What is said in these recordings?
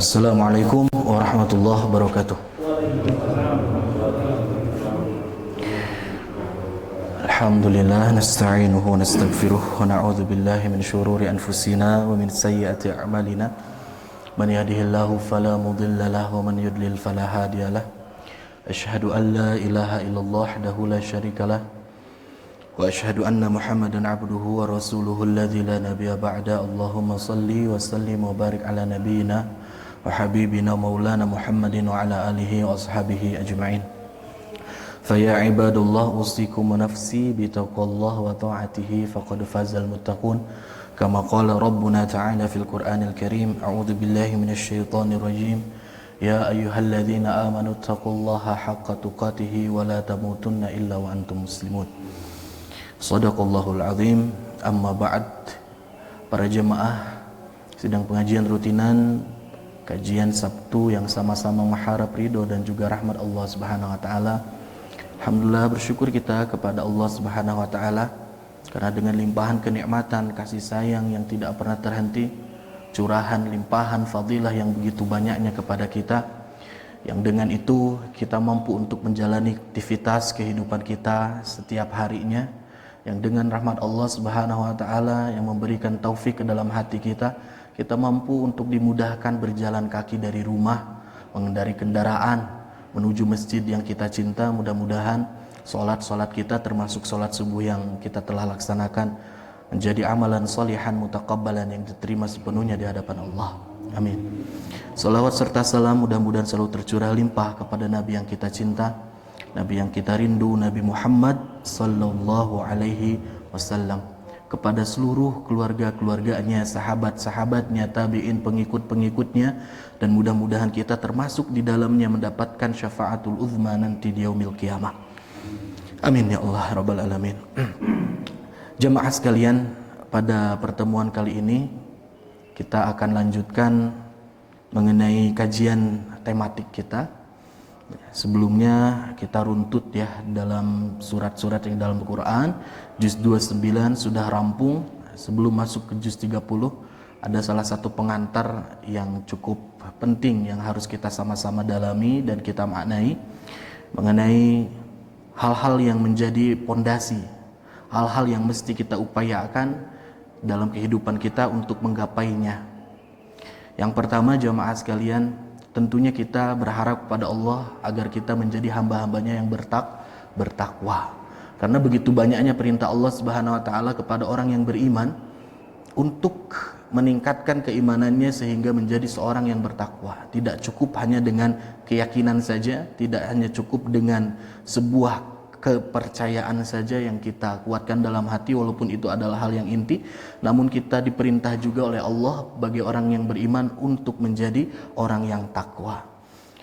Assalamualaikum warahmatullahi wabarakatuh. Alhamdulillah nasta'inuhu wa nastaghfiruh wa na'udzu billahi min syururi anfusina wa min sayyiati a'malina. Man yahdihillahu fala mudilla lahu wa man yudlil fala hadiyalah. Asyhadu an la ilaha illallah wahdahu la syarikalah wa asyhadu anna Muhammadan abduhu wa rasuluhu alladzi la nabiyya ba'da. Allahumma salli wa sallim wa barik ala nabiyyina wa habibina maulana Muhammadin wa ala alihi wa ashabihi ajma'in. Faya ibadullah usikum wa nafsi bitaqwallah wa ta'atihi faqad fazal muttaqun. Kama qala rabbuna ta'ala fil Qur'anil Karim, a'udzu billahi minasy syaithanir rajim. Ya ayyuhalladzina amanu taqullaha haqqa tuqatih wa la tamutunna illa wa antum muslimun. Shadaqallahul azim. Amma ba'd. Para jemaah sidang pengajian rutinan kajian Sabtu yang sama-sama mengharap ridho dan juga rahmat Allah Subhanahu wa taala. Alhamdulillah, bersyukur kita kepada Allah Subhanahu wa taala karena dengan limpahan kenikmatan, kasih sayang yang tidak pernah terhenti, curahan limpahan fadilah yang begitu banyaknya kepada kita, yang dengan itu kita mampu untuk menjalani aktivitas kehidupan kita setiap harinya, yang dengan rahmat Allah Subhanahu wa taala yang memberikan taufik ke dalam hati kita mampu untuk dimudahkan berjalan kaki dari rumah, mengendari kendaraan menuju masjid yang kita cinta. Mudah-mudahan solat kita termasuk solat subuh yang kita telah laksanakan menjadi amalan solihan mutakabbalan yang diterima sepenuhnya di hadapan Allah. Amin. Salawat serta salam mudah-mudahan selalu tercurah limpah kepada Nabi yang kita cinta, Nabi yang kita rindu, Nabi Muhammad sallallahu alaihi wasallam, kepada seluruh keluarga-keluarganya, sahabat-sahabatnya, tabi'in, pengikut-pengikutnya, dan mudah-mudahan kita termasuk di dalamnya mendapatkan syafaatul uzma nanti di yaumil qiyamah. Amin ya Allah rabbal alamin. Jemaah sekalian, pada pertemuan kali ini kita akan lanjutkan mengenai kajian tematik kita. Sebelumnya kita runtut ya dalam surat-surat yang dalam Al-Quran. Juz 29 sudah rampung. Sebelum masuk ke juz 30 ada salah satu pengantar yang cukup penting yang harus kita sama-sama dalami dan kita maknai, mengenai hal-hal yang menjadi pondasi, hal-hal yang mesti kita upayakan dalam kehidupan kita untuk menggapainya. Yang pertama, jamaah sekalian, tentunya kita berharap kepada Allah agar kita menjadi hamba-hambanya yang bertakwa. Karena begitu banyaknya perintah Allah Subhanahu wa taala kepada orang yang beriman untuk meningkatkan keimanannya sehingga menjadi seorang yang bertakwa. Tidak cukup hanya dengan keyakinan saja, tidak hanya cukup dengan sebuah kepercayaan saja yang kita kuatkan dalam hati walaupun itu adalah hal yang inti, namun kita diperintah juga oleh Allah bagi orang yang beriman untuk menjadi orang yang takwa.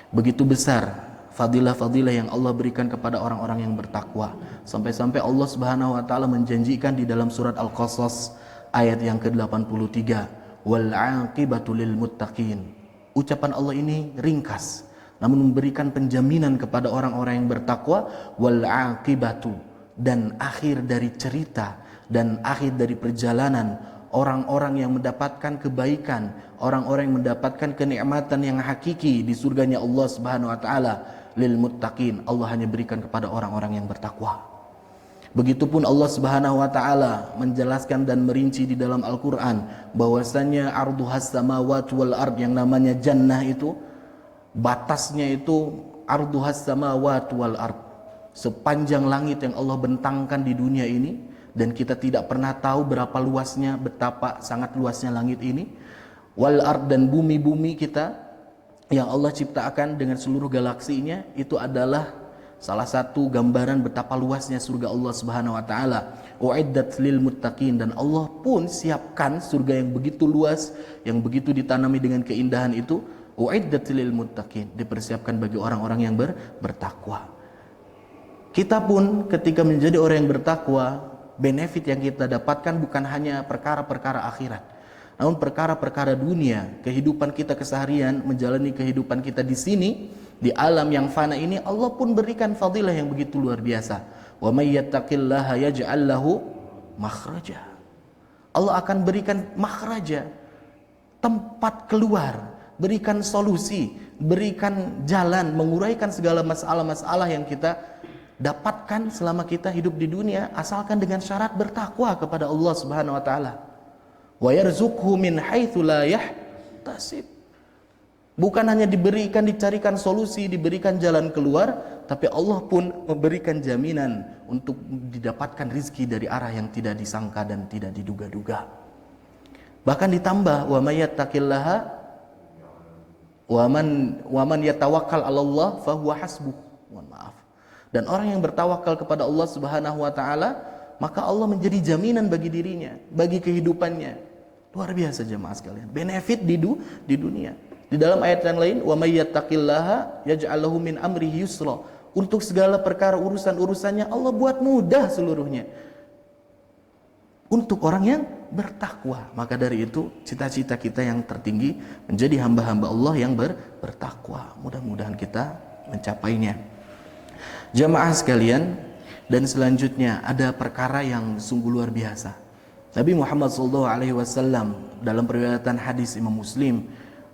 Begitu besar fadilah-fadilah yang Allah berikan kepada orang-orang yang bertakwa, sampai-sampai Allah Subhanahu wa taala menjanjikan di dalam surat Al-Qasas ayat yang ke-83, wal 'aqibatu lil muttaqin. Ucapan Allah ini ringkas namun memberikan penjaminan kepada orang-orang yang bertakwa, wal 'aqibatu, dan akhir dari cerita dan akhir dari perjalanan orang-orang yang mendapatkan kebaikan, orang-orang yang mendapatkan kenikmatan yang hakiki di surganya Allah Subhanahu wa taala, lil muttaqin, Allah hanya berikan kepada orang-orang yang bertakwa. Begitupun Allah Subhanahu wa taala menjelaskan dan merinci di dalam Al-Qur'an bahwasanya arduhas samawati wal ard, yang namanya jannah itu batasnya itu arduhas samawati wal ard, sepanjang langit yang Allah bentangkan di dunia ini, dan kita tidak pernah tahu berapa luasnya, betapa sangat luasnya langit ini, wal ard, dan bumi-bumi kita yang Allah ciptakan dengan seluruh galaksinya. Itu adalah salah satu gambaran betapa luasnya surga Allah Subhanahu wa taala. Uiddat lil muttaqin, dan Allah pun siapkan surga yang begitu luas, yang begitu ditanami dengan keindahan itu. Uiddat lil muttaqin, dipersiapkan bagi orang-orang yang bertakwa. Kita pun ketika menjadi orang yang bertakwa, benefit yang kita dapatkan bukan hanya perkara-perkara akhirat, namun perkara-perkara dunia, kehidupan kita keseharian, menjalani kehidupan kita di sini, di alam yang fana ini. Allah pun berikan fadilah yang begitu luar biasa. Wa may yattaqillaha yaj'al lahu makhraja. Allah akan berikan makhraja, tempat keluar berikan solusi, berikan jalan, menguraikan segala masalah-masalah yang kita dapatkan selama kita hidup di dunia, asalkan dengan syarat bertakwa kepada Allah Subhanahu wa taala. Wa yarzuqhu min haitsu la yahtasib. Bukan hanya dicarikan solusi, diberikan jalan keluar, tapi Allah pun memberikan jaminan untuk didapatkan rizki dari arah yang tidak disangka dan tidak diduga-duga. Bahkan ditambah, wa may yattaqillaha wa man yatawakkal 'ala Allah fa huwa hasbuh. Mohon maaf. Dan orang yang bertawakal kepada Allah Subhanahu wa taala, maka Allah menjadi jaminan bagi dirinya, bagi kehidupannya. Luar biasa jemaah sekalian. Benefit di dunia. Di dalam ayat yang lain, wa may yattaqillaha yaj'al lahu min amrihi yusra. Untuk segala perkara urusan-urusannya Allah buat mudah seluruhnya. Untuk orang yang bertakwa. Maka dari itu cita-cita kita yang tertinggi menjadi hamba-hamba Allah yang bertakwa. Mudah-mudahan kita mencapainya. Jamaah sekalian, dan selanjutnya ada perkara yang sungguh luar biasa. Nabi Muhammad SAW dalam periwayatan hadis Imam Muslim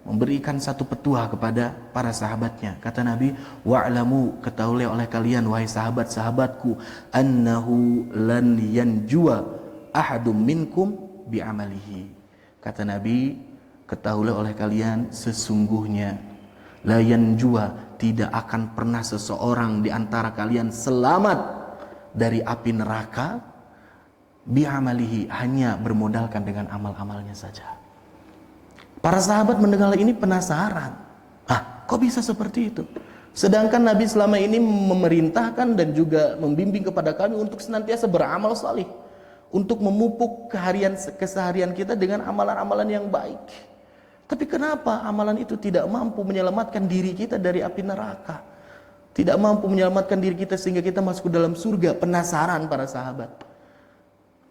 memberikan satu petua kepada para sahabatnya. Kata Nabi, wa'lamu, ketahuilah oleh kalian wahai sahabat-sahabatku, annahu lan yanjua ahadum minkum bi'amalihi. Kata Nabi, ketahuilah oleh kalian sesungguhnya la yanjua, tidak akan pernah seseorang di antara kalian selamat dari api neraka bi'amalihi, hanya bermodalkan dengan amal-amalnya saja. Para sahabat mendengar ini penasaran. Kok bisa seperti itu? Sedangkan Nabi selama ini memerintahkan dan juga membimbing kepada kami untuk senantiasa beramal salih, untuk memupuk keseharian kita dengan amalan-amalan yang baik. Tapi kenapa amalan itu tidak mampu menyelamatkan diri kita dari api neraka? Tidak mampu menyelamatkan diri kita sehingga kita masuk ke dalam surga. Penasaran para sahabat.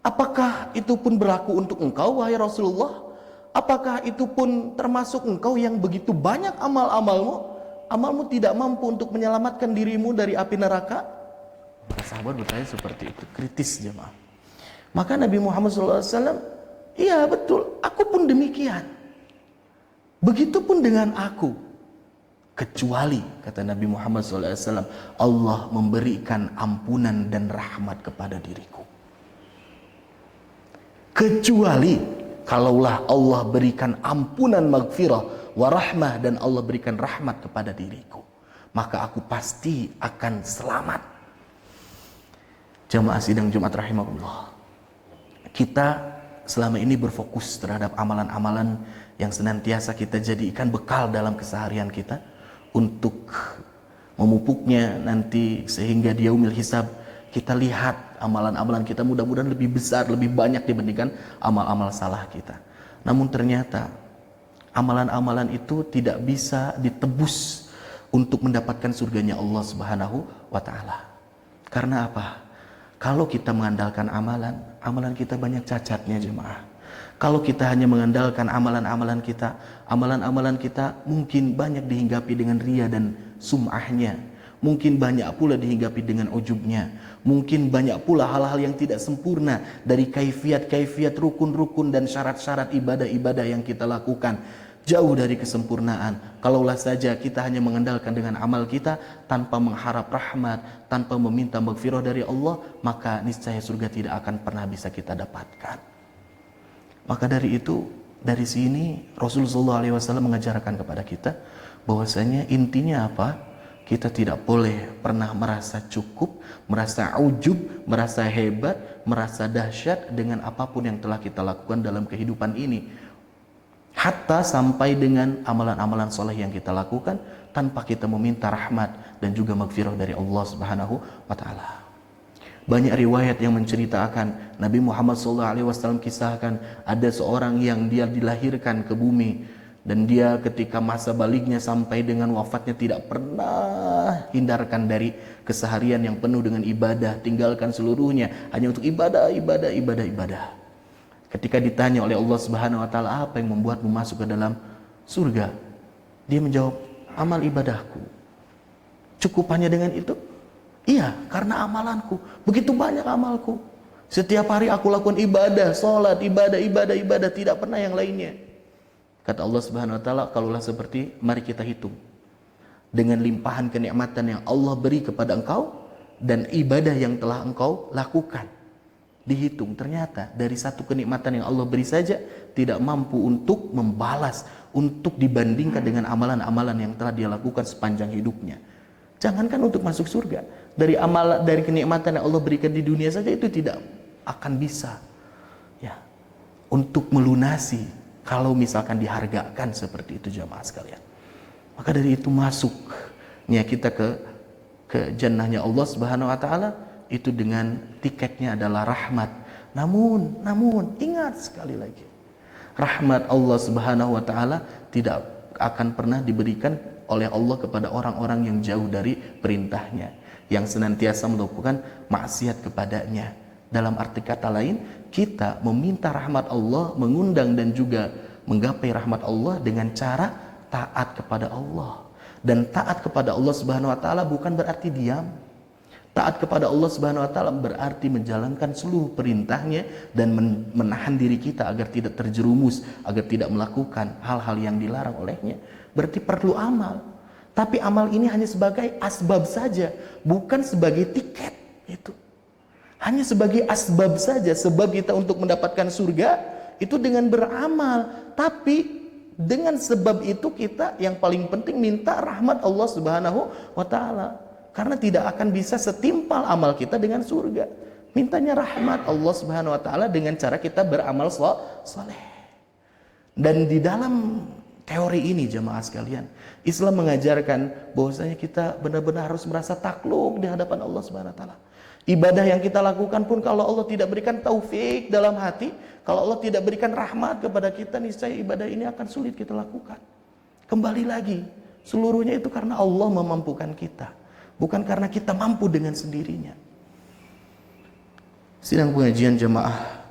Apakah itu pun berlaku untuk engkau wahai Rasulullah? Apakah itu pun termasuk engkau yang begitu banyak amal-amalmu? Amalmu tidak mampu untuk menyelamatkan dirimu dari api neraka? Para sahabat bertanya seperti itu, kritis jemaah. Maka Nabi Muhammad SAW, iya betul, aku pun demikian. Begitupun dengan aku. Kecuali, kata Nabi Muhammad SAW, Allah memberikan ampunan dan rahmat kepada diriku. Kecuali kalaulah Allah berikan ampunan, maghfirah, warahmah, dan Allah berikan rahmat kepada diriku, maka aku pasti akan selamat. Jamaah sidang Jumat rahimahullah, kita selama ini berfokus terhadap amalan-amalan yang senantiasa kita jadikan bekal dalam keseharian kita untuk memupuknya nanti sehingga di yaumil hisab kita lihat amalan-amalan kita mudah-mudahan lebih besar, lebih banyak dibandingkan amal-amal salah kita. Namun ternyata amalan-amalan itu tidak bisa ditebus untuk mendapatkan surganya Allah Subhanahu wa taala. Karena apa? Kalau kita mengandalkan amalan, amalan kita banyak cacatnya jemaah. Kalau kita hanya mengandalkan amalan-amalan kita mungkin banyak dihinggapi dengan ria dan sum'ahnya. Mungkin banyak pula dihinggapi dengan ujubnya. Mungkin banyak pula hal-hal yang tidak sempurna dari kaifiat-kaifiat, rukun-rukun dan syarat-syarat ibadah-ibadah yang kita lakukan. Jauh dari kesempurnaan. Kalaulah saja kita hanya mengandalkan dengan amal kita tanpa mengharap rahmat, tanpa meminta maghfirah dari Allah, maka niscaya surga tidak akan pernah bisa kita dapatkan. Maka dari itu, dari sini Rasulullah SAW mengajarkan kepada kita bahwasanya intinya apa? Kita tidak boleh pernah merasa cukup, merasa ujub, merasa hebat, merasa dahsyat dengan apapun yang telah kita lakukan dalam kehidupan ini. Hatta sampai dengan amalan-amalan soleh yang kita lakukan tanpa kita meminta rahmat dan juga maghfirah dari Allah Subhanahu wa taala. Banyak riwayat yang menceritakan Nabi Muhammad SAW kisahkan ada seorang yang dia dilahirkan ke bumi dan dia ketika masa baliknya sampai dengan wafatnya tidak pernah hindarkan dari keseharian yang penuh dengan ibadah, tinggalkan seluruhnya hanya untuk ibadah. Ketika ditanya oleh Allah Subhanahu wa taala, apa yang membuatmu masuk ke dalam surga? Dia menjawab, amal ibadahku. Cukup hanya dengan itu? Iya, karena amalanku. Begitu banyak amalku. Setiap hari aku lakukan ibadah, sholat, ibadah, tidak pernah yang lainnya. Kata Allah Subhanahu wa taala, kalaulah seperti, mari kita hitung dengan limpahan kenikmatan yang Allah beri kepada engkau dan ibadah yang telah engkau lakukan. Dihitung, ternyata dari satu kenikmatan yang Allah beri saja tidak mampu untuk membalas, untuk dibandingkan dengan amalan-amalan yang telah dia lakukan sepanjang hidupnya. Jangankan untuk masuk surga, dari kenikmatan yang Allah berikan di dunia saja itu tidak akan bisa ya untuk melunasi kalau misalkan dihargakan seperti itu, jamaah sekalian. Maka dari itu masuknya kita ke jannahnya Allah Subhanahu wa taala itu dengan tiketnya adalah rahmat. Namun ingat sekali lagi, rahmat Allah Subhanahu wa taala tidak akan pernah diberikan oleh Allah kepada orang-orang yang jauh dari perintahnya, yang senantiasa melakukan maksiat kepadanya. Dalam arti kata lain, kita meminta rahmat Allah, mengundang dan juga menggapai rahmat Allah dengan cara taat kepada Allah. Dan taat kepada Allah Subhanahu wa taala bukan berarti diam. Taat kepada Allah Subhanahu wa taala berarti menjalankan seluruh perintahnya dan menahan diri kita agar tidak terjerumus, agar tidak melakukan hal-hal yang dilarang olehnya. Berarti perlu amal. Tapi amal ini hanya sebagai asbab saja, bukan sebagai tiket. Itu hanya sebagai asbab saja, sebab kita untuk mendapatkan surga itu dengan beramal. Tapi dengan sebab itu kita yang paling penting minta rahmat Allah Subhanahu wa taala. Karena tidak akan bisa setimpal amal kita dengan surga. Mintanya rahmat Allah Subhanahu wa taala dengan cara kita beramal saleh. Dan di dalam teori ini, jemaah sekalian, Islam mengajarkan bahwasanya kita benar-benar harus merasa takluk di hadapan Allah Subhanahu wa taala. Ibadah yang kita lakukan pun kalau Allah tidak berikan taufik dalam hati, kalau Allah tidak berikan rahmat kepada kita, niscaya ibadah ini akan sulit kita lakukan. Kembali lagi, seluruhnya itu karena Allah memampukan kita, bukan karena kita mampu dengan sendirinya. Sidang pengajian jemaah,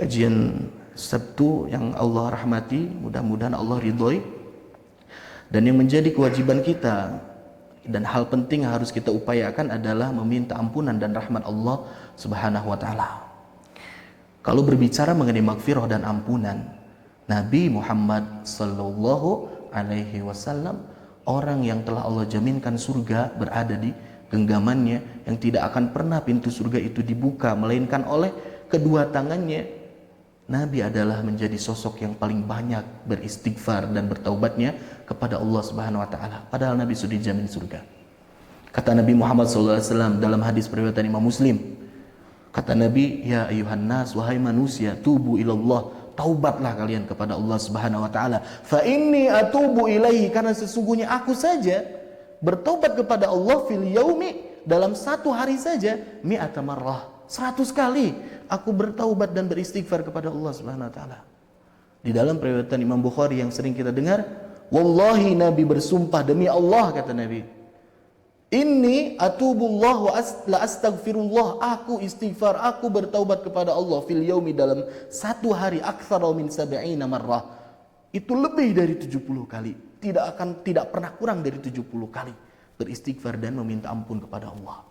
kajian Sabtu yang Allah rahmati, mudah-mudahan Allah ridhoi. Dan yang menjadi kewajiban kita dan hal penting yang harus kita upayakan adalah meminta ampunan dan rahmat Allah Subhanahu wa taala. Kalau berbicara mengenai maghfirah dan ampunan, Nabi Muhammad sallallahu alaihi wasallam, orang yang telah Allah jaminkan surga berada di genggamannya, yang tidak akan pernah pintu surga itu dibuka melainkan oleh kedua tangannya. Nabi adalah menjadi sosok yang paling banyak beristighfar dan bertaubatnya kepada Allah Subhanahu wa taala. Padahal Nabi sudah dijamin surga. Kata Nabi Muhammad SAW dalam hadis riwayat Imam Muslim, kata Nabi, ya ayuhan nas, wahai manusia, tubu ilallah, taubatlah kalian kepada Allah Subhanahu wa taala. Fa inni atubu ilaihi, karena sesungguhnya aku saja bertaubat kepada Allah fil yaumi, dalam satu hari saja, mi'ata marrah, 100 kali aku bertaubat dan beristighfar kepada Allah Subhanahu wa taala. Di dalam riwayat Imam Bukhari yang sering kita dengar, wallahi, Nabi bersumpah demi Allah, kata Nabi, inni atubullah wa la astaghfirullah, aku istighfar, aku bertaubat kepada Allah fil yaumi, dalam satu hari, aktsara min 70 marrah, itu lebih dari 70 kali, tidak pernah kurang dari 70 kali beristighfar dan meminta ampun kepada Allah.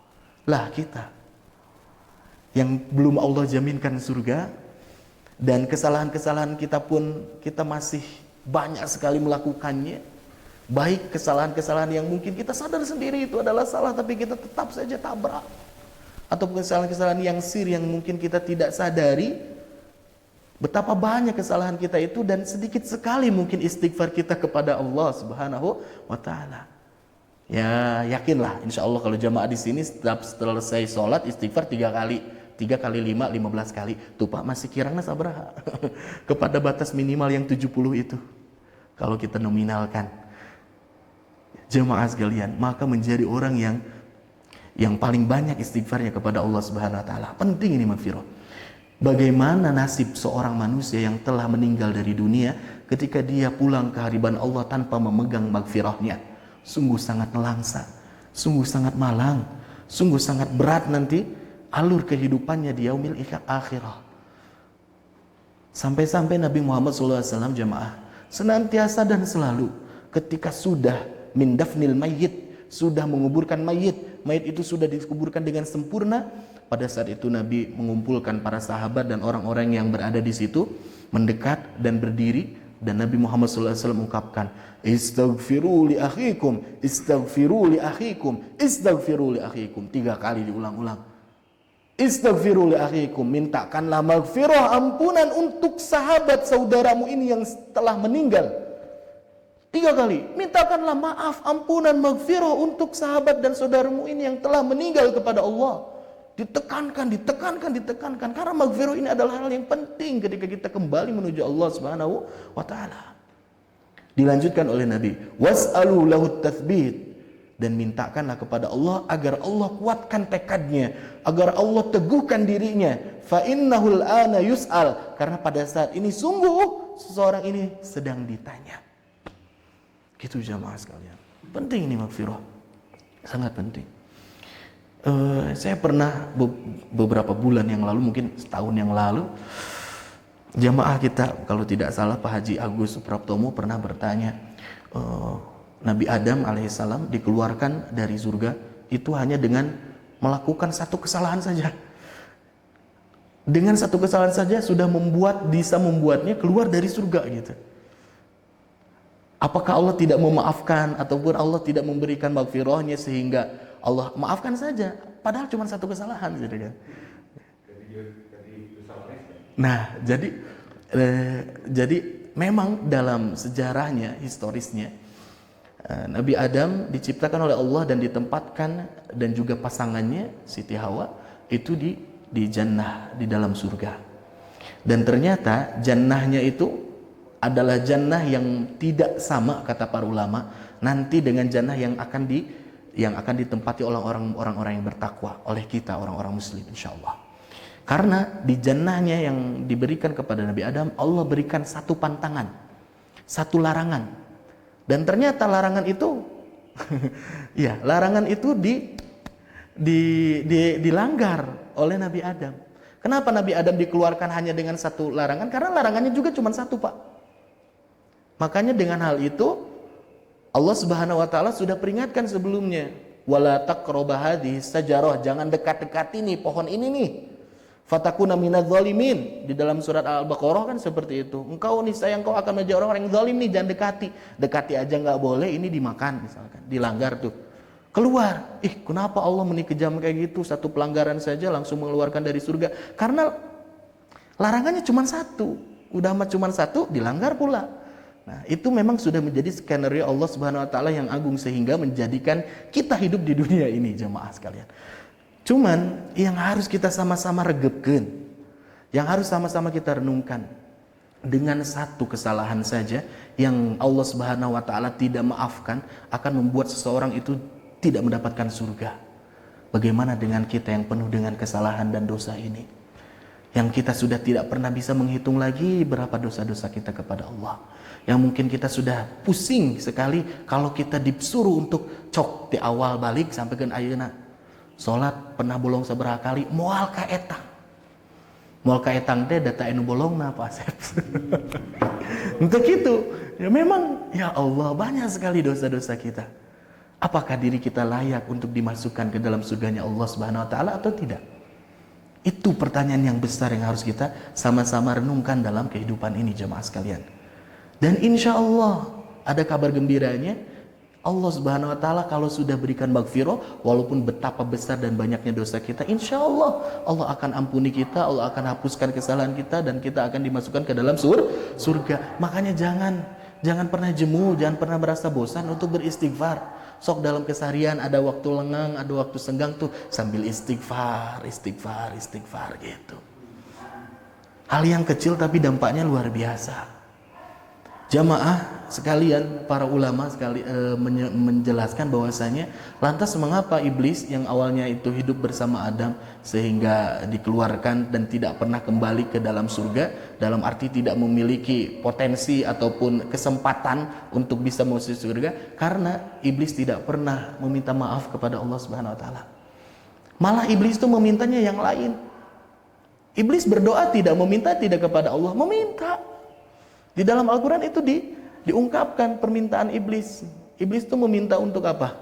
Lah kita yang belum Allah jaminkan surga, dan kesalahan-kesalahan kita pun kita masih banyak sekali melakukannya. Baik kesalahan-kesalahan yang mungkin kita sadar sendiri itu adalah salah, tapi kita tetap saja tabrak, atau kesalahan-kesalahan yang yang mungkin kita tidak sadari betapa banyak kesalahan kita itu, dan sedikit sekali mungkin istighfar kita kepada Allah Subhanahu wa taala. Ya, yakinlah insya Allah kalau jamaah di sini setiap selesai sholat istighfar 3 kali, 3 kali 5, 15 kali. Tuh Pak, masih kirangnya sabraha kepada batas minimal yang 70 itu. Kalau kita nominalkan, jemaah sekalian, maka menjadi orang yang paling banyak istighfarnya kepada Allah Subhanahu wa taala. Penting ini maghfirah. Bagaimana nasib seorang manusia yang telah meninggal dari dunia ketika dia pulang ke hadirat Allah tanpa memegang maghfirahnya? Sungguh sangat nelangsa, sungguh sangat malang, sungguh sangat berat nanti alur kehidupannya di yaumil akhirah. Sampai-sampai Nabi Muhammad SAW jamaah senantiasa dan selalu ketika sudah min dafnil mayyit, sudah menguburkan mayit itu sudah dikuburkan dengan sempurna, pada saat itu Nabi mengumpulkan para sahabat dan orang-orang yang berada di situ, mendekat dan berdiri Dan Nabi Muhammad SAW mengungkapkan, istaghfiru li akhikum, istaghfiru li akhikum, istaghfiru li akhikum. 3 kali diulang-ulang. Istaghfiru li akhikum, mintakanlah maghfirah, ampunan untuk sahabat saudaramu ini yang telah meninggal. 3 kali, mintakanlah maaf, ampunan, maghfirah untuk sahabat dan saudaramu ini yang telah meninggal kepada Allah. Ditekankan, karena maghfirah ini adalah hal yang penting ketika kita kembali menuju Allah Subhanahu wa taala. Dilanjutkan oleh Nabi, was'alu lahu tatsbit, dan mintakanlah kepada Allah agar Allah kuatkan tekadnya, agar Allah teguhkan dirinya. Fa innahul ana yus'al, karena pada saat ini sungguh seseorang ini sedang ditanya. Gitu jamaah sekalian. Penting ini maghfirah. Sangat penting. Saya pernah beberapa bulan yang lalu, mungkin setahun yang lalu, jamaah kita, kalau tidak salah Pak Haji Agus Supraptomo pernah bertanya, Nabi Adam alaihissalam dikeluarkan dari surga itu hanya dengan melakukan satu kesalahan saja. Dengan satu kesalahan saja sudah bisa membuatnya keluar dari surga gitu. Apakah Allah tidak memaafkan ataupun Allah tidak memberikan maghfirahnya sehingga Allah maafkan saja, padahal cuma satu kesalahan gitu kan. Nah, jadi memang dalam sejarahnya, historisnya, Nabi Adam diciptakan oleh Allah dan ditempatkan, dan juga pasangannya Siti Hawa itu di jannah, di dalam surga. Dan ternyata jannahnya itu adalah jannah yang tidak sama, kata para ulama, nanti dengan jannah yang akan ditempati oleh orang-orang yang bertakwa, oleh kita orang-orang muslim insyaallah. Karena di jannahnya yang diberikan kepada Nabi Adam, Allah berikan satu pantangan, satu larangan. Dan ternyata larangan itu ya, larangan itu dilanggar oleh Nabi Adam. Kenapa Nabi Adam dikeluarkan hanya dengan satu larangan? Karena larangannya juga cuma satu, Pak. Makanya dengan hal itu Allah Subhanahu wa taala sudah peringatkan sebelumnya, wala taqrabu hadhihi sajarah, jangan dekat-dekati nih pohon ini nih. Fatakuna minadz zalimin. Di dalam surat Al-Baqarah kan seperti itu. Engkau akan menjadi orang-orang yang zalim nih, jangan dekati. Dekati aja nggak boleh, ini dimakan misalkan, dilanggar tuh. Keluar. Kenapa Allah kejam kayak gitu? Satu pelanggaran saja langsung mengeluarkan dari surga. Karena larangannya cuma satu. Udah cuma satu, dilanggar pula. Nah, itu memang sudah menjadi skenario Allah Subhanahu wa taala yang agung sehingga menjadikan kita hidup di dunia ini, jemaah sekalian. Cuman yang harus kita sama-sama regepkan, yang harus sama-sama kita renungkan, dengan satu kesalahan saja yang Allah Subhanahu wa taala tidak maafkan akan membuat seseorang itu tidak mendapatkan surga. Bagaimana dengan kita yang penuh dengan kesalahan dan dosa ini? Yang kita sudah tidak pernah bisa menghitung lagi berapa dosa-dosa kita kepada Allah. Yang mungkin kita sudah pusing sekali kalau kita disuruh untuk cok di awal balik sampai ke ayeuna. Salat pernah bolong seberapa kali, moal ka etang. Moal ka etang teh data anu bolongna Pak Asep. Untuk itu, ya memang ya Allah banyak sekali dosa-dosa kita. Apakah diri kita layak untuk dimasukkan ke dalam surganya Allah Subhanahu wa taala atau tidak? Itu pertanyaan yang besar yang harus kita sama-sama renungkan dalam kehidupan ini, jemaah sekalian. Dan insya Allah ada kabar gembiranya, Allah Subhanahu wa taala kalau sudah berikan maghfirah, walaupun betapa besar dan banyaknya dosa kita, insya Allah Allah akan ampuni kita, Allah akan hapuskan kesalahan kita, dan kita akan dimasukkan ke dalam surga. Makanya jangan pernah jemu, jangan pernah merasa bosan untuk beristighfar. Sok dalam keseharian ada waktu lengang, ada waktu senggang tuh sambil istighfar gitu. Hal yang kecil tapi dampaknya luar biasa. Jamaah sekalian, para ulama menjelaskan bahwasanya lantas mengapa iblis yang awalnya itu hidup bersama Adam sehingga dikeluarkan dan tidak pernah kembali ke dalam surga, dalam arti tidak memiliki potensi ataupun kesempatan untuk bisa masuk surga, karena iblis tidak pernah meminta maaf kepada Allah Subhanahu wa taala. Malah iblis itu memintanya yang lain. Iblis berdoa tidak kepada Allah, meminta. Di dalam Al-Quran itu diungkapkan permintaan iblis. Iblis itu meminta untuk apa?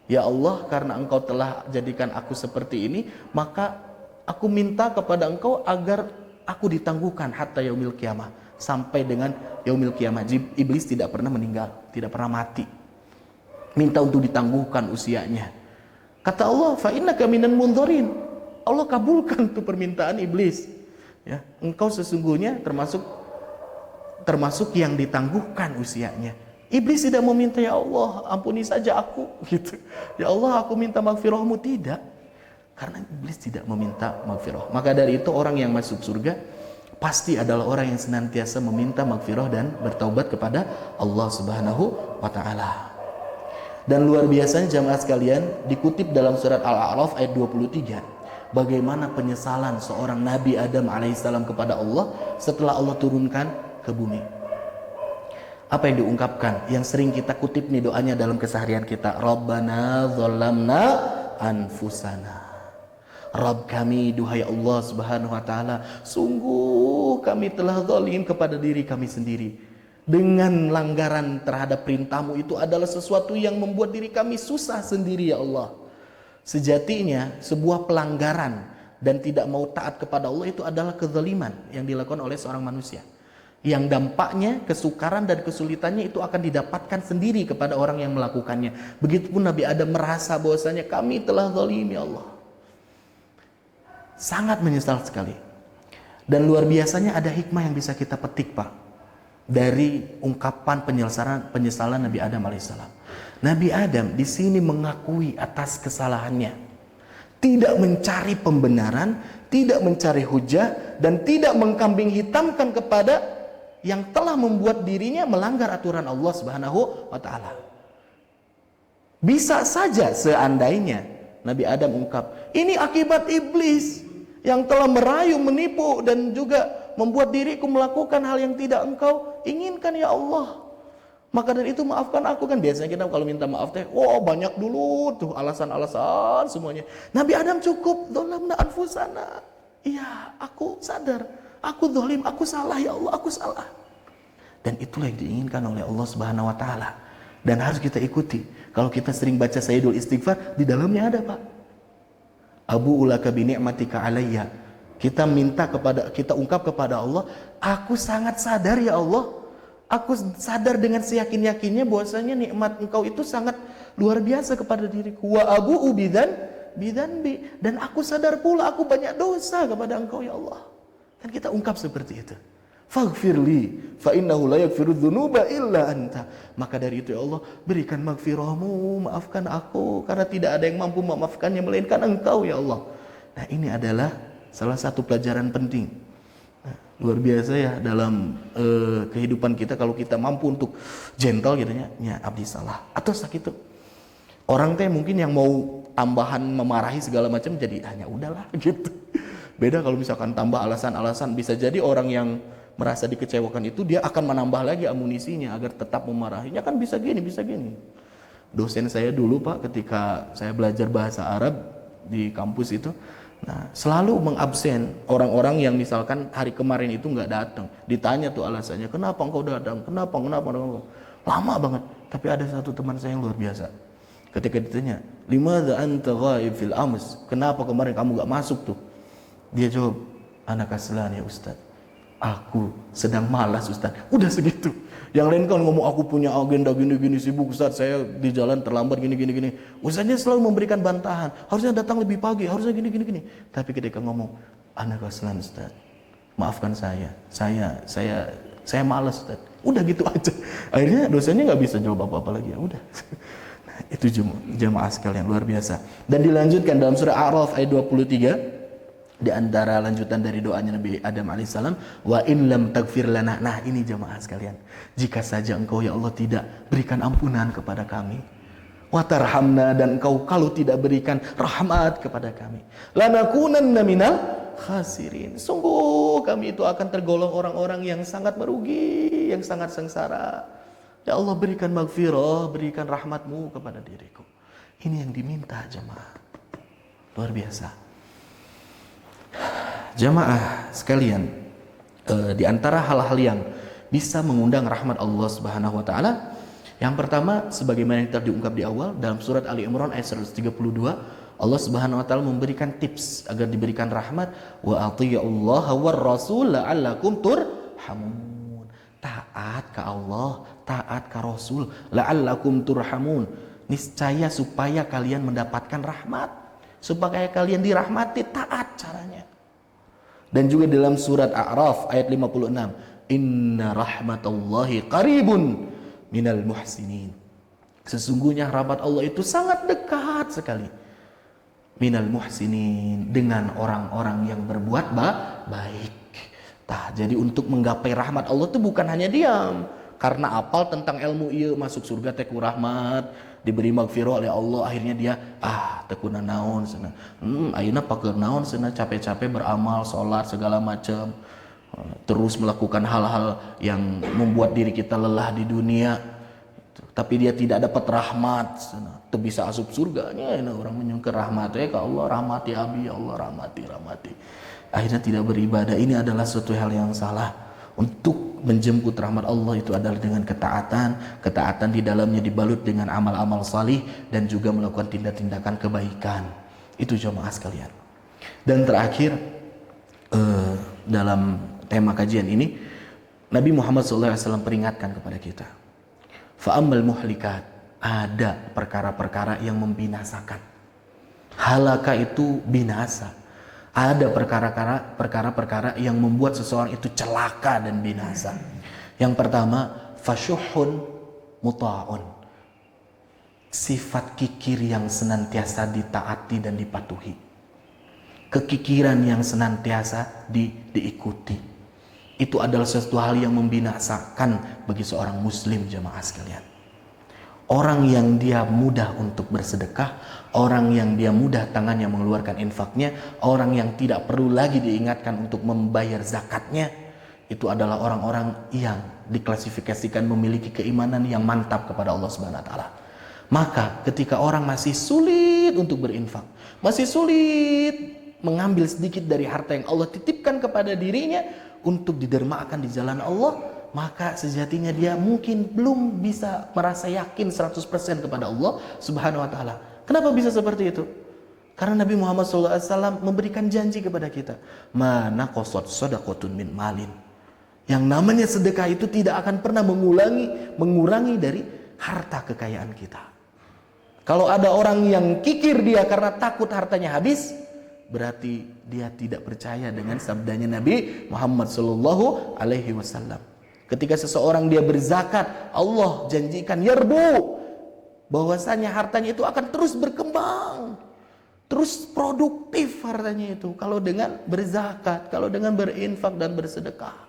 Ya Allah, karena engkau telah jadikan aku seperti ini, maka aku minta kepada engkau agar aku ditangguhkan hatta yaumil kiamah, sampai dengan yaumil qiyamah. Iblis tidak pernah meninggal, tidak pernah mati. Minta untuk ditangguhkan usianya. Kata Allah, fa innaka minan mundzirin. Allah kabulkan tuh permintaan iblis. Ya, engkau sesungguhnya termasuk yang ditangguhkan usianya. Iblis tidak meminta, ya Allah ampuni saja aku gitu. Ya Allah aku minta maghfirahmu, tidak. Karena iblis tidak meminta maghfirah. Maka dari itu orang yang masuk surga pasti adalah orang yang senantiasa meminta maghfirah dan bertaubat kepada Allah Subhanahu wa taala. Dan luar biasanya jamaah sekalian, dikutip dalam surat Al-A'raf ayat 23, bagaimana penyesalan seorang Nabi Adam alaihissalam kepada Allah setelah Allah turunkan ke bumi. Apa yang diungkapkan, yang sering kita kutip nih doanya dalam keseharian kita, Rabbana zalamna anfusana. Rabb kami, duhai Allah Subhanahu wa taala, sungguh kami telah zalim kepada diri kami sendiri. Dengan langgaran terhadap perintahmu itu adalah sesuatu yang membuat diri kami susah sendiri, ya Allah. Sejatinya sebuah pelanggaran dan tidak mau taat kepada Allah itu adalah kezaliman yang dilakukan oleh seorang manusia, yang dampaknya kesukaran dan kesulitannya itu akan didapatkan sendiri kepada orang yang melakukannya. Begitupun Nabi Adam merasa bahwasanya kami telah zalim, ya Allah. Sangat menyesal sekali. Dan luar biasanya ada hikmah yang bisa kita petik, Pak, dari ungkapan penyesalan Nabi Adam alaihissalam. Nabi Adam di sini mengakui atas kesalahannya, tidak mencari pembenaran, tidak mencari hujah, dan tidak mengkambing hitamkan kepada yang telah membuat dirinya melanggar aturan Allah Subhanahu wa taala. Bisa saja seandainya Nabi Adam ungkap, ini akibat iblis yang telah merayu, menipu, dan juga membuat diriku melakukan hal yang tidak engkau inginkan, ya Allah. Maka dari itu maafkan aku. Kan biasanya kita kalau minta maaf teh, banyak dulu tuh alasan-alasan semuanya. Nabi Adam cukup, zalamna anfusana. Iya, aku sadar, aku zalim, aku salah, ya Allah, aku salah. Dan itulah yang diinginkan oleh Allah Subhanahu wa taala. Dan harus kita ikuti. Kalau kita sering baca Sayyidul Istighfar, di dalamnya ada, Pak, Abu ulaka bi ni'matika alayya. Kita ungkap kepada Allah, aku sangat sadar, ya Allah. Aku sadar dengan seyakin-yakinnya bahwasanya nikmat engkau itu sangat luar biasa kepada diriku. Wa abu bidzanbi, dan aku sadar pula aku banyak dosa kepada engkau, ya Allah. Dan kita ungkap seperti itu. Faghfirli fa innahu la yaghfiru dzunuba illa anta. Maka dari itu, ya Allah, berikan maghfirahmu, maafkan aku, karena tidak ada yang mampu memaafkannya melainkan engkau, ya Allah. Nah, ini adalah salah satu pelajaran penting. Nah, luar biasa ya dalam kehidupan kita, kalau kita mampu untuk gentle gitu ya abdi salah atau sakit itu. Orang teh mungkin yang mau tambahan memarahi segala macam jadi hanya udahlah gitu. Beda kalau misalkan tambah alasan-alasan, bisa jadi orang yang merasa dikecewakan itu dia akan menambah lagi amunisinya agar tetap memarahinya, kan bisa gini, bisa gini. Dosen saya dulu, Pak, ketika saya belajar bahasa Arab di kampus itu, nah, selalu mengabsen orang-orang yang misalkan hari kemarin itu nggak datang. Ditanya tuh alasannya, kenapa engkau datang? Kenapa? Lama banget. Tapi ada satu teman saya yang luar biasa. Ketika ditanya, limadza anta ghaib fil ams? Kenapa kemarin kamu nggak masuk tuh? Dia jawab, ana kaslan ya Ustaz. Aku sedang malas, Ustaz. Udah segitu. Yang lain kan ngomong, aku punya agenda gini-gini, sibuk Ustaz, saya di jalan terlambat gini-gini. Ustaznya selalu memberikan bantahan, harusnya datang lebih pagi, harusnya gini. Tapi ketika ngomong, ana kaslan Ustaz, maafkan saya malas Ustaz. Udah gitu aja. Akhirnya dosennya nggak bisa jawab apa-apa lagi, ya udah. Nah, itu jemaah sekalian, luar biasa. Dan dilanjutkan dalam surah A'raf ayat 23, di antara lanjutan dari doanya Nabi Adam alaihissalam, wa in lam taghfir lana. Nah, ini jemaah sekalian, jika saja engkau, ya Allah, tidak berikan ampunan kepada kami, wa tarhamna, dan engkau kalau tidak berikan rahmat kepada kami, lanakunanna minal khasirin, sungguh kami itu akan tergolong orang-orang yang sangat merugi, yang sangat sengsara. Ya Allah, berikan maghfirah, berikan rahmatmu kepada diriku. Ini yang diminta jemaah, luar biasa. Jamaah sekalian, di antara hal-hal yang bisa mengundang rahmat Allah Subhanahu wa taala, yang pertama sebagaimana yang telah diungkap di awal dalam surat Ali Imran ayat 132, Allah Subhanahu wa taala memberikan tips agar diberikan rahmat, wa athi'ullaha war rasul la'allakum turhamun. taat ke Allah, taat ke Rasul, la'allakum turhamun, niscaya supaya kalian mendapatkan rahmat, supaya kalian dirahmati, taat caranya. Dan juga dalam surat A'raf ayat 56, inna rahmatallahi qaribun minal muhsinin, sesungguhnya rahmat Allah itu sangat dekat sekali, minal muhsinin, dengan orang-orang yang berbuat baik. Jadi untuk menggapai rahmat Allah itu bukan hanya diam karena apal tentang ilmu iya masuk surga teh ku rahmat, diberi magfirah oleh Allah, akhirnya dia tekuna naon cenah. Ayeuna pakeun naon cenah, capek-capek beramal, salat segala macam, terus melakukan hal-hal yang membuat diri kita lelah di dunia, tapi dia tidak dapat rahmat, itu bisa asup surganya. Orang menyungker rahmat ke Allah, rahmati abi, ya Allah rahmati, akhirnya tidak beribadah. Ini adalah suatu hal yang salah. Untuk menjemput rahmat Allah itu adalah dengan ketaatan di dalamnya dibalut dengan amal-amal salih dan juga melakukan tindak-tindakan kebaikan. Itu jamaah sekalian. Dan terakhir dalam tema kajian ini, Nabi Muhammad SAW peringatkan kepada kita, fa'ammal muhlikat, ada perkara-perkara yang membinasakan. Halaka itu binasa. Ada perkara-perkara yang membuat seseorang itu celaka dan binasa. Yang pertama, fasyuhun muta'un, sifat kikir yang senantiasa ditaati dan dipatuhi, kekikiran yang senantiasa diikuti. Itu adalah sesuatu hal yang membinasakan bagi seorang muslim, jamaah sekalian. Orang yang dia mudah untuk bersedekah, orang yang dia mudah tangannya mengeluarkan infaknya, orang yang tidak perlu lagi diingatkan untuk membayar zakatnya, itu adalah orang-orang yang diklasifikasikan memiliki keimanan yang mantap kepada Allah Subhanahu wa taala. Maka ketika orang masih sulit untuk berinfak, masih sulit mengambil sedikit dari harta yang Allah titipkan kepada dirinya untuk didermakan di jalan Allah, maka sejatinya dia mungkin belum bisa merasa yakin 100% kepada Allah Subhanahu wa taala. Kenapa bisa seperti itu? Karena Nabi Muhammad SAW memberikan janji kepada kita, mana qasad sadaqatun min malin, yang namanya sedekah itu tidak akan pernah mengurangi dari harta kekayaan kita. Kalau ada orang yang kikir dia karena takut hartanya habis, berarti dia tidak percaya dengan sabdanya Nabi Muhammad SAW. Ketika seseorang dia berzakat, Allah janjikan yarbu, bahwasanya hartanya itu akan terus berkembang, terus produktif hartanya itu kalau dengan berzakat, kalau dengan berinfak dan bersedekah.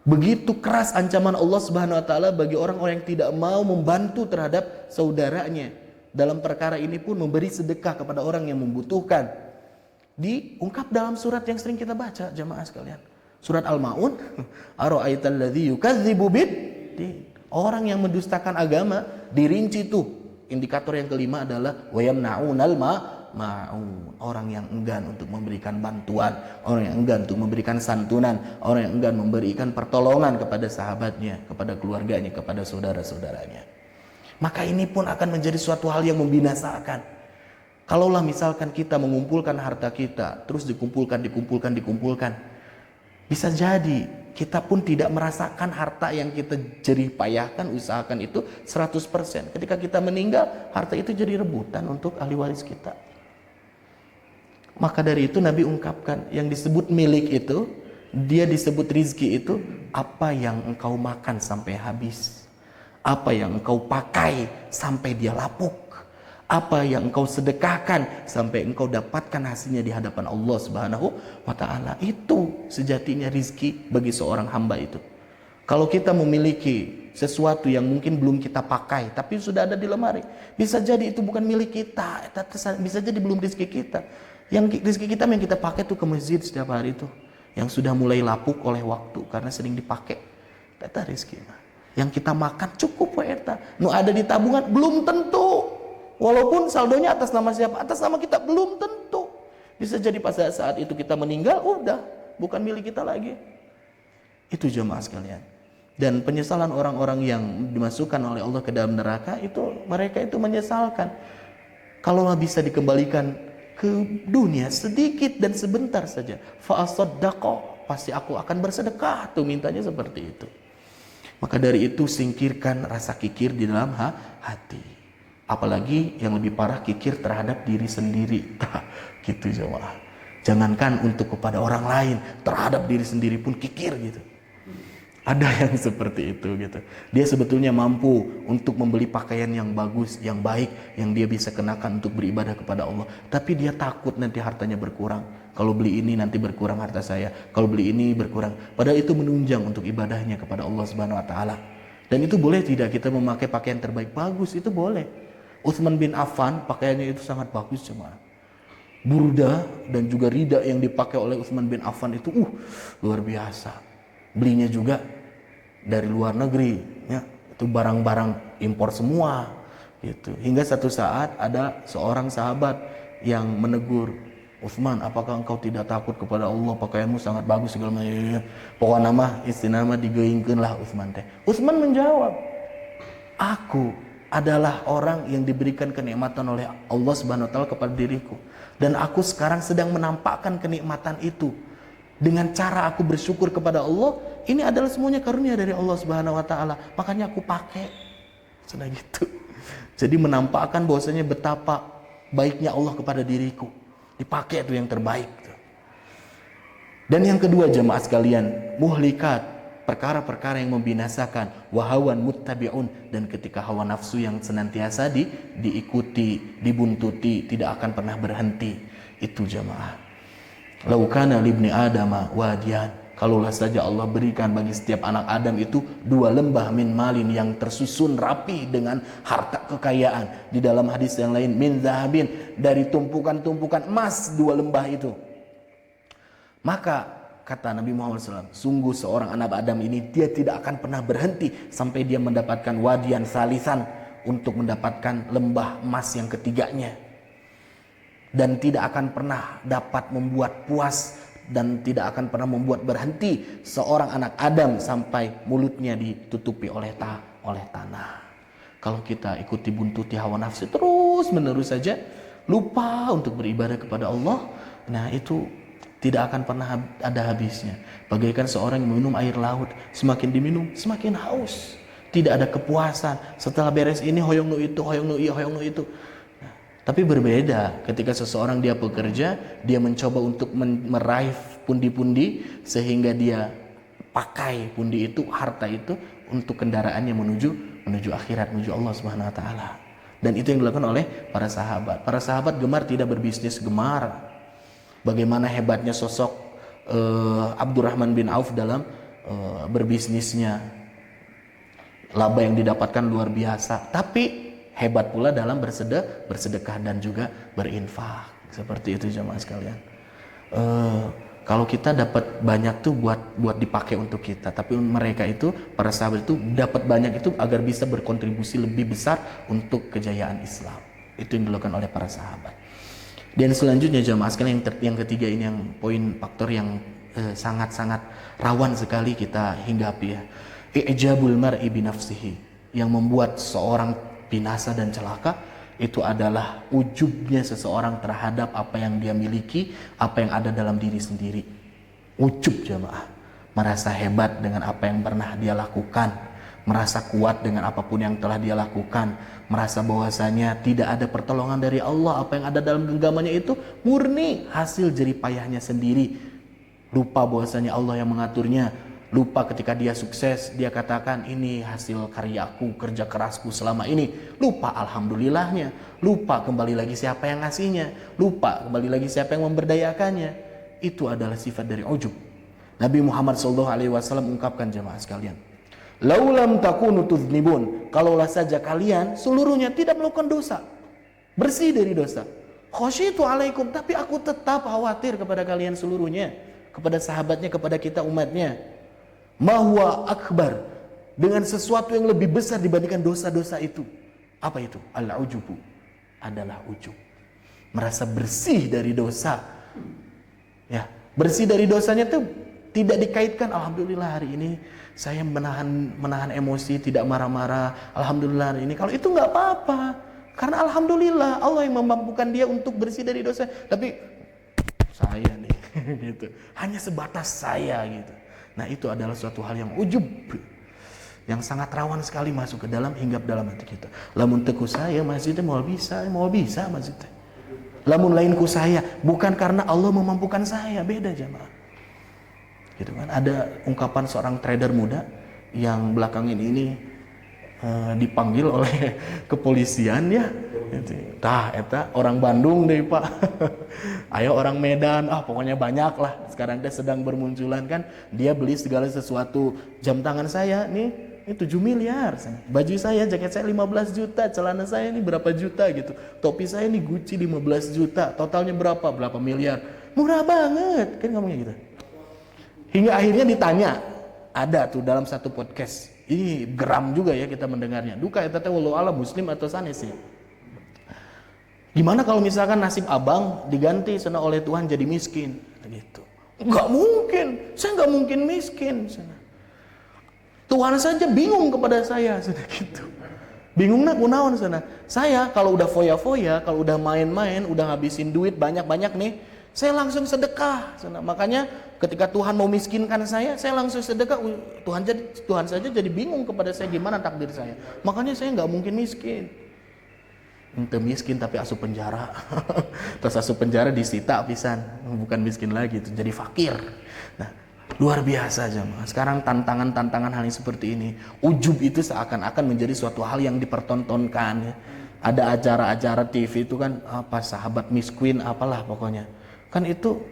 Begitu keras ancaman Allah Subhanahu wa taala bagi orang-orang yang tidak mau membantu terhadap saudaranya. Dalam perkara ini pun memberi sedekah kepada orang yang membutuhkan. Diungkap dalam surat yang sering kita baca, jamaah sekalian. Surat Al-Maun, ara'aital ladzi yukadzibu bid-din, orang yang mendustakan agama, dirinci tuh. Indikator yang kelima adalah wayamna'unal ma'un, orang yang enggan untuk memberikan bantuan, orang yang enggan untuk memberikan santunan, orang yang enggan memberikan pertolongan kepada sahabatnya, kepada keluarganya, kepada saudara-saudaranya. Maka ini pun akan menjadi suatu hal yang membinasakan. Kalaulah misalkan kita mengumpulkan harta kita, terus dikumpulkan, bisa jadi kita pun tidak merasakan harta yang kita jerih payahkan, usahakan itu 100%. Ketika kita meninggal, harta itu jadi rebutan untuk ahli waris kita. Maka dari itu Nabi ungkapkan, yang disebut milik itu, dia disebut rizki itu, apa yang engkau makan sampai habis, apa yang engkau pakai sampai dia lapuk, apa yang engkau sedekahkan sampai engkau dapatkan hasilnya di hadapan Allah Subhanahu wa taala. Itu sejatinya rizki bagi seorang hamba itu. Kalau kita memiliki sesuatu yang mungkin belum kita pakai tapi sudah ada di lemari, bisa jadi itu bukan milik kita, bisa jadi belum rizki kita. Yang rizki kita yang kita pakai tuh ke masjid setiap hari itu, yang sudah mulai lapuk oleh waktu karena sering dipakai, itu rizki. Yang kita makan cukup eta, nu ada di tabungan belum tentu. Walaupun saldonya atas nama siapa? Atas nama kita, belum tentu. Bisa jadi pada saat itu kita meninggal, udah bukan milik kita lagi. Itu jemaah sekalian. Dan penyesalan orang-orang yang dimasukkan oleh Allah ke dalam neraka itu, mereka itu menyesalkan. Kalaulah bisa dikembalikan ke dunia sedikit dan sebentar saja, fa'asaddaqa, pasti aku akan bersedekah. Tuh mintanya seperti itu. Maka dari itu singkirkan rasa kikir di dalam hati. Apalagi yang lebih parah, kikir terhadap diri sendiri. Gitu jemaah. Jangankan untuk kepada orang lain, terhadap diri sendiri pun kikir gitu. Ada yang seperti itu gitu. Dia sebetulnya mampu untuk membeli pakaian yang bagus, yang baik, yang dia bisa kenakan untuk beribadah kepada Allah. Tapi dia takut nanti hartanya berkurang. Kalau beli ini nanti berkurang harta saya. Kalau beli ini berkurang. Padahal itu menunjang untuk ibadahnya kepada Allah Subhanahu wa taala. Dan itu boleh tidak kita memakai pakaian terbaik? Bagus, itu boleh. Utsman bin Affan pakaiannya itu sangat bagus jemaah. Burda dan juga rida yang dipakai oleh Utsman bin Affan itu luar biasa. Belinya juga dari luar negeri, ya, itu barang-barang impor semua, gitu. Hingga satu saat ada seorang sahabat yang menegur Utsman, apakah engkau tidak takut kepada Allah? Pakaianmu sangat bagus segala macam. Pokoknya nama istinama digeingkeun lah Utsman teh. Utsman menjawab, aku adalah orang yang diberikan kenikmatan oleh Allah Subhanahu wa taala kepada diriku, dan aku sekarang sedang menampakkan kenikmatan itu. Dengan cara aku bersyukur kepada Allah, ini adalah semuanya karunia dari Allah Subhanahu wa taala. Makanya aku pakai. Sudah gitu. Jadi menampakkan bahwasanya betapa baiknya Allah kepada diriku. Dipakai itu yang terbaik. Dan yang kedua jemaah sekalian, muhlikat, perkara-perkara yang membinasakan, wahawan muttabi'un, dan ketika hawa nafsu yang senantiasa diikuti, dibuntuti, tidak akan pernah berhenti. Itu jemaah. Laukana libni adama wadiyan, kalaulah saja Allah berikan bagi setiap anak Adam itu 2 lembah min malin yang tersusun rapi dengan harta kekayaan. Di dalam hadis yang lain, min zahabin, dari tumpukan-tumpukan emas 2 lembah itu. Maka kata Nabi Muhammad SAW, sungguh seorang anak Adam ini dia tidak akan pernah berhenti sampai dia mendapatkan wadian salisan, untuk mendapatkan lembah emas yang ketiganya. Dan tidak akan pernah dapat membuat puas dan tidak akan pernah membuat berhenti seorang anak Adam sampai mulutnya ditutupi oleh tanah. Kalau kita ikuti buntuti hawa nafsu terus menerus saja, lupa untuk beribadah kepada Allah, nah itu tidak akan pernah ada habisnya. Bagaikan seorang yang meminum air laut, semakin diminum semakin haus, tidak ada kepuasan. Setelah beres ini hoyong nu itu, hoyong nu itu. Tapi berbeda ketika seseorang dia bekerja, dia mencoba untuk meraih pundi-pundi sehingga dia pakai pundi itu, harta itu untuk kendaraannya menuju akhirat, menuju Allah Subhanahu wa taala. Dan itu yang dilakukan oleh para sahabat. Para sahabat gemar tidak berbisnis, gemar bagaimana hebatnya sosok Abdurrahman bin Auf dalam berbisnisnya. Laba yang didapatkan luar biasa, tapi hebat pula dalam bersedekah dan juga berinfak. Seperti itu jemaah sekalian. Kalau kita dapat banyak tuh buat dipakai untuk kita, tapi mereka itu, para sahabat itu dapat banyak itu agar bisa berkontribusi lebih besar untuk kejayaan Islam. Itu yang dilakukan oleh para sahabat. Dan selanjutnya jemaah sekalian, yang ketiga ini yang poin faktor yang sangat-sangat rawan sekali kita hinggapi ya. I'jabul mar'i binafsihi, yang membuat seorang binasa dan celaka itu adalah ujubnya seseorang terhadap apa yang dia miliki, apa yang ada dalam diri sendiri. Ujub jemaah, merasa hebat dengan apa yang pernah dia lakukan, merasa kuat dengan apapun yang telah dia lakukan, merasa bahwasanya tidak ada pertolongan dari Allah, apa yang ada dalam genggamannya itu murni hasil jerih payahnya sendiri. Lupa bahwasanya Allah yang mengaturnya. Lupa ketika dia sukses, dia katakan ini hasil karyaku, kerja kerasku selama ini. Lupa alhamdulillahnya. Lupa kembali lagi siapa yang ngasihnya. Lupa kembali lagi siapa yang memberdayakannya. Itu adalah sifat dari ujub. Nabi Muhammad SAW ungkapkan jemaah sekalian, laulam takunu tuznibun, kalaulah saja kalian seluruhnya tidak melakukan dosa, bersih dari dosa, khosyitu alaikum, tapi aku tetap khawatir kepada kalian seluruhnya, kepada sahabatnya, kepada kita umatnya. Mahwa akbar, dengan sesuatu yang lebih besar dibandingkan dosa-dosa itu. Apa itu? Al-ujubu, adalah ujub, merasa bersih dari dosa. Ya, bersih dari dosanya itu tidak dikaitkan, alhamdulillah hari ini saya menahan emosi, tidak marah-marah, alhamdulillah hari ini. Kalau itu nggak apa-apa, karena alhamdulillah Allah yang memampukan dia untuk bersih dari dosa. Tapi saya nih gitu. Hanya sebatas saya gitu. Nah, itu adalah suatu hal yang ujub, yang sangat rawan sekali masuk ke dalam, hinggap dalam hati kita. Lamun teku saya masjidnya mau bisa masjidnya. Lamun lain ku saya, bukan karena Allah memampukan saya, beda jamaah. Gitu kan? Ada ungkapan seorang trader muda yang belakangan ini dipanggil oleh kepolisian ya. Tah eta orang Bandung deh Pak. Ayo orang Medan, pokoknya banyak lah. Sekarang dia sedang bermunculan kan. Dia beli segala sesuatu. Jam tangan saya nih ini 7 miliar. Baju saya, jaket saya 15 juta. Celana saya ini berapa juta gitu. Topi saya ini Gucci 15 juta. Totalnya berapa? Berapa miliar. Murah banget. Kan ngomongnya gitu. Hingga akhirnya ditanya. Ada tuh dalam satu podcast. Ini geram juga ya kita mendengarnya. Duka eta teh wallahu alam muslim atau sanes ya. Gimana kalau misalkan nasib abang diganti sana oleh Tuhan jadi miskin gitu. Enggak mungkin. Saya enggak mungkin miskin sana. Tuhan saja bingung kepada saya sana gitu. Bingung nak kunaon sana. Saya kalau udah foya-foya, kalau udah main-main, udah ngabisin duit banyak-banyak nih, saya langsung sedekah sana. Makanya ketika Tuhan mau miskinkan saya langsung sedekah. Tuhan saja jadi bingung kepada saya gimana takdir saya. Makanya saya nggak mungkin miskin. Ente miskin tapi asup penjara. Terus asup penjara disita pisan, bukan miskin lagi, itu jadi fakir. Nah, luar biasa jemaah. Sekarang tantangan hal yang seperti ini. Ujub itu seakan-akan menjadi suatu hal yang dipertontonkan ya. Ada acara-acara TV itu kan apa sahabat Miss Queen apalah pokoknya. Kan itu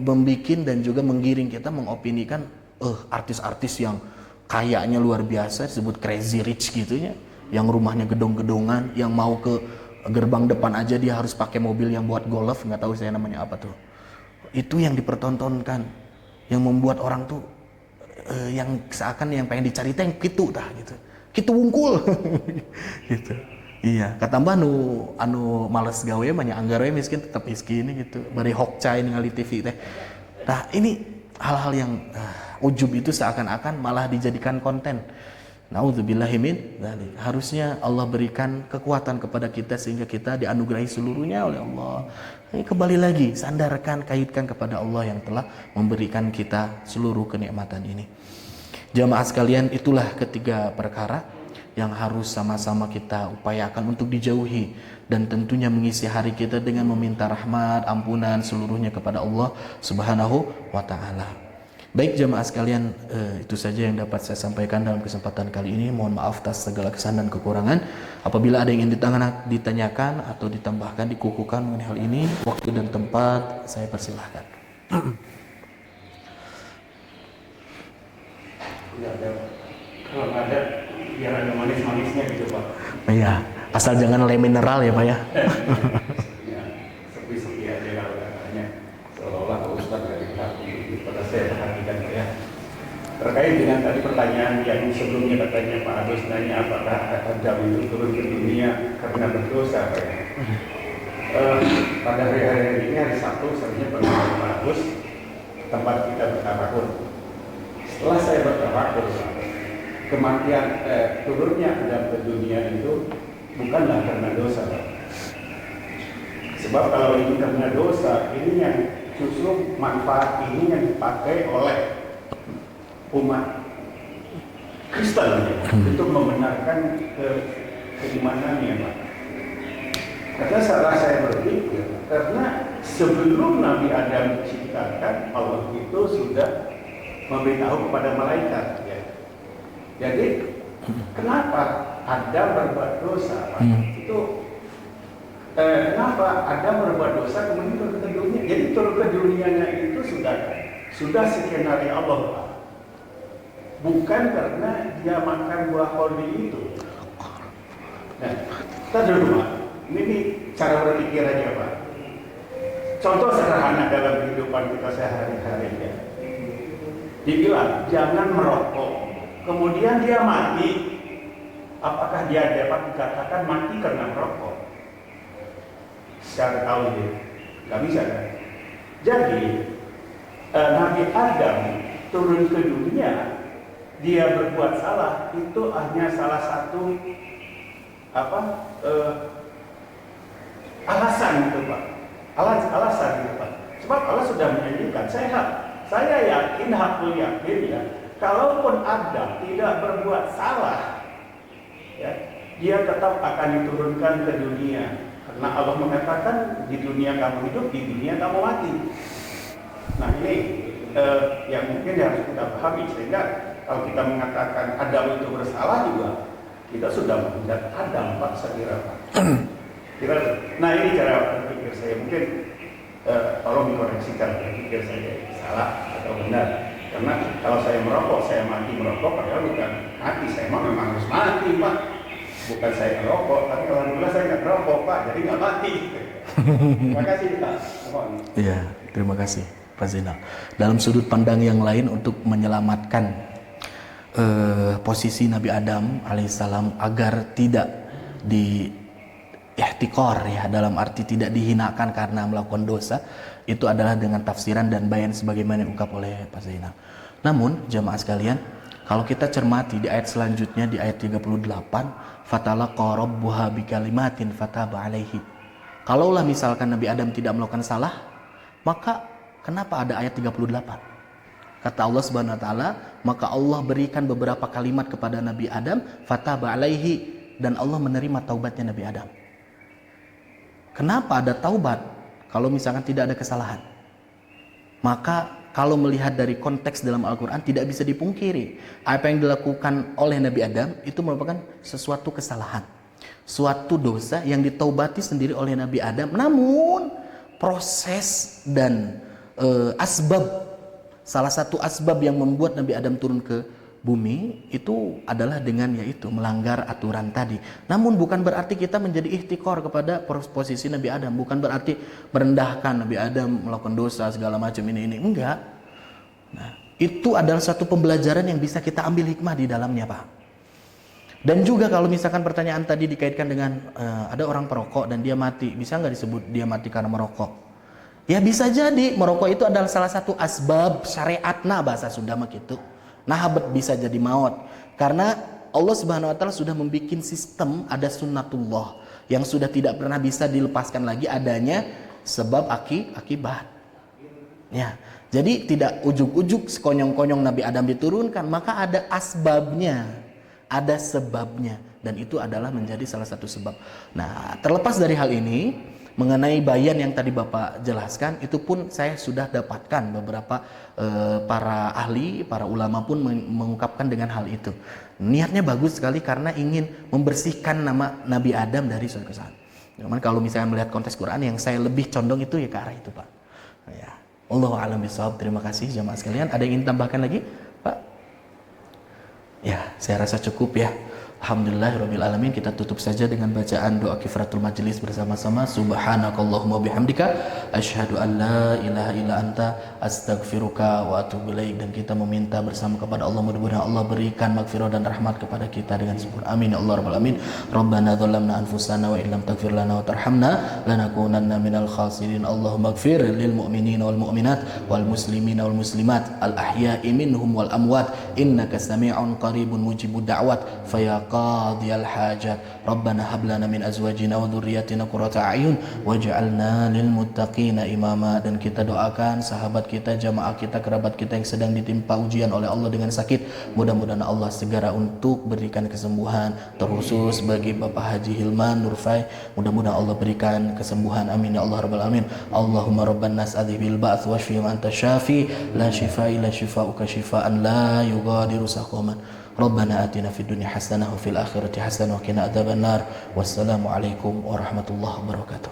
membikin dan juga menggiring kita mengopinikan artis-artis yang kayaknya luar biasa disebut crazy rich gitu ya, yang rumahnya gedung-gedungan, yang mau ke gerbang depan aja dia harus pakai mobil yang buat golf, nggak tahu saya namanya apa tuh. Itu yang dipertontonkan, yang membuat orang tuh yang seakan yang pengen dicari teh gitu tah gitu. Kitu wungkul gitu. Iya, katambah anu males gawe mah nya anggar we miskin tetap miskin gitu. Bari hokcai ningali TV teh. Nah, ini hal-hal yang ujub itu seakan-akan malah dijadikan konten. Nauzubillahi min dzalik. Harusnya Allah berikan kekuatan kepada kita sehingga kita dianugerahi seluruhnya oleh Allah. Ini kembali lagi sandarkan, kaitkan kepada Allah yang telah memberikan kita seluruh kenikmatan ini. Jamaah sekalian, itulah ketiga perkara yang harus sama-sama kita upayakan untuk dijauhi, dan tentunya mengisi hari kita dengan meminta rahmat, ampunan seluruhnya kepada Allah Subhanahu wa taala. Baik jamaah sekalian, itu saja yang dapat saya sampaikan dalam kesempatan kali ini. Mohon maaf atas segala kesalahan dan kekurangan. Apabila ada yang ingin ditanyakan atau ditambahkan, dikukuhkan mengenai hal ini, waktu dan tempat saya persilahkan. Kalau ada biar ada manis-manisnya gitu Pak. Iya, asal jangan le mineral ya Pak ya. Ya, sepi-sepi aja kalau katanya. Seolah-olah Pak Ustadz dari hati pada saya perhatikan Pak ya. Terkait dengan tadi pertanyaan yang sebelumnya katanya Pak Agus nanya apakah Adam itu turun ke dunia karena berdosa Pak ya. Pada hari-hari ini hari Sabtu sebenarnya bersama Pak Agus tempat kita bertafakur. Setelah saya bertafakur, kematian turunnya Adam ke dunia itu bukanlah karena dosa, Pak. Sebab kalau ini karena dosa, ini yang justru manfaat ini yang dipakai oleh umat Kristen untuk membenarkan keimanannya, Pak. Karena salah saya berpikir, karena sebelum Nabi Adam diciptakan, Allah itu sudah memberitahu kepada malaikat, ya. Jadi kenapa Adam berbuat dosa, Pak? Itu kenapa Adam berbuat dosa kemudian turun ke dunia? Jadi turun ke dunianya itu sudah skenario Allah, Pak. Bukan karena dia makan buah koli itu. Nah, kita dulu, Pak. Ini cara berpikir aja, Pak. Contoh sederhana dalam kehidupan kita sehari-hari, ya. Dibilang jangan merokok, kemudian dia mati, apakah dia dapat dikatakan mati karena merokok? Secara tahu dia nggak bisa kan? Jadi Nabi Adam turun ke dunia, dia berbuat salah, itu hanya salah satu alasan gitu Pak, alasan gitu Pak. Sebab Allah sudah menjanjikan, saya yakin, hakul yakin ya, kalaupun Adam tidak berbuat salah, ya, dia tetap akan diturunkan ke dunia. Karena Allah mengatakan di dunia kamu hidup, di dunia kamu mati. Nah ini yang mungkin harus kita pahami, sehingga kalau kita mengatakan Adam itu bersalah juga, kita sudah menghujat Adam, Pak, saya kira, Pak. Nah ini cara berpikir saya, mungkin tolong dikoreksikan berpikir saya salah atau benar. Karena kalau saya merokok, saya mati merokok, padahal bukan mati, saya memang harus mati, Pak. Bukan saya merokok, tapi alhamdulillah saya nggak merokok, Pak, jadi nggak mati. Terima kasih, Pak. Iya, terima kasih, Pak Zainal. Dalam sudut pandang yang lain untuk menyelamatkan posisi Nabi Adam alaihissalam agar tidak di ihtikor, ya, dalam arti tidak dihinakan karena melakukan dosa, itu adalah dengan tafsiran dan bayan sebagaimana diungkap oleh Pak Zainal. Namun jamaah sekalian, kalau kita cermati di ayat selanjutnya, di ayat 38, fatalaqa rabbuha bikalimatin fataba alaihi. Kalaulah misalkan Nabi Adam tidak melakukan salah, maka kenapa ada ayat 38? Kata Allah Subhanahu wa taala, maka Allah berikan beberapa kalimat kepada Nabi Adam, fataba alaihi, dan Allah menerima taubatnya Nabi Adam. Kenapa ada taubat kalau misalkan tidak ada kesalahan? Maka kalau melihat dari konteks dalam Al-Quran, tidak bisa dipungkiri apa yang dilakukan oleh Nabi Adam itu merupakan sesuatu kesalahan, suatu dosa yang ditaubati sendiri oleh Nabi Adam. Namun proses dan asbab, salah satu asbab yang membuat Nabi Adam turun ke bumi itu adalah dengan yaitu melanggar aturan tadi. Namun bukan berarti kita menjadi ihtikor kepada posisi Nabi Adam, bukan berarti merendahkan Nabi Adam melakukan dosa segala macam ini enggak. Nah, itu adalah satu pembelajaran yang bisa kita ambil hikmah di dalamnya, Pak. Dan juga kalau misalkan pertanyaan tadi dikaitkan dengan ada orang perokok dan dia mati, bisa nggak disebut dia mati karena merokok? Ya bisa jadi, merokok itu adalah salah satu asbab syariatna, bahasa Sunda mah gitu. Nah, bisa jadi maut. Karena Allah Subhanahu wa taala sudah membuat sistem, ada sunnatullah yang sudah tidak pernah bisa dilepaskan lagi adanya sebab akibat. Ya. Jadi tidak ujuk-ujuk sekonyong-konyong Nabi Adam diturunkan, maka ada asbabnya, ada sebabnya, dan itu adalah menjadi salah satu sebab. Nah, terlepas dari hal ini, mengenai bayan yang tadi Bapak jelaskan, itu pun saya sudah dapatkan beberapa para ahli, para ulama pun mengungkapkan dengan hal itu. Niatnya bagus sekali karena ingin membersihkan nama Nabi Adam dari suatu kesalahan. Cuman kalau misalnya melihat konteks Quran, yang saya lebih condong itu ya ke arah itu, Pak. Ya. Allahu a'lam bishawab. Terima kasih jamaah sekalian. Ada yang ingin tambahkan lagi, Pak? Ya, saya rasa cukup ya. Alhamdulillahirabbil alamin. Kita tutup saja dengan bacaan doa kifaratul majelis bersama-sama. Subhanakallahumma bihamdika asyhadu an la ilaha illa anta astaghfiruka wa atubu ilaik. Dan kita meminta bersama kepada Allah, mudah-mudahan Allah berikan magfirah dan rahmat kepada kita dengan sempurna. Amin ya Allah rabbal alamin. Rabbana dzalamna anfusana wa illam taghfir lana wa tarhamna lanakunanna minal khasirin. Allahumma ighfir lil mu'minina wal mu'minat wal muslimina wal muslimat al ahya'i minhum wal amwat innaka sami'un qaribun mujibud da'wat faya qadiyal hajat. Rabbana hab lana min azwajina wa dhurriyyatina qurrata a'yun waj'alna lil muttaqina imama. Dan kita doakan sahabat kita, jamaah kita, kerabat kita yang sedang ditimpa ujian oleh Allah dengan sakit, mudah-mudahan Allah segera untuk berikan kesembuhan, terkhusus bagi Bapak Haji Hilman Nurfai, mudah-mudahan Allah berikan kesembuhan. Amin ya Allah rabbal alamin. Allahumma rabban nas adhibil ba'ts washfi wa anta syafi la shifaa illa shifaa'uka shifaa'an la yughadiru saqaman. Rabbana atina fid dunya hasanah wa fil akhirati hasanah wa qina adzabannar. Wassalamu alaikum warahmatullahi wabarakatuh.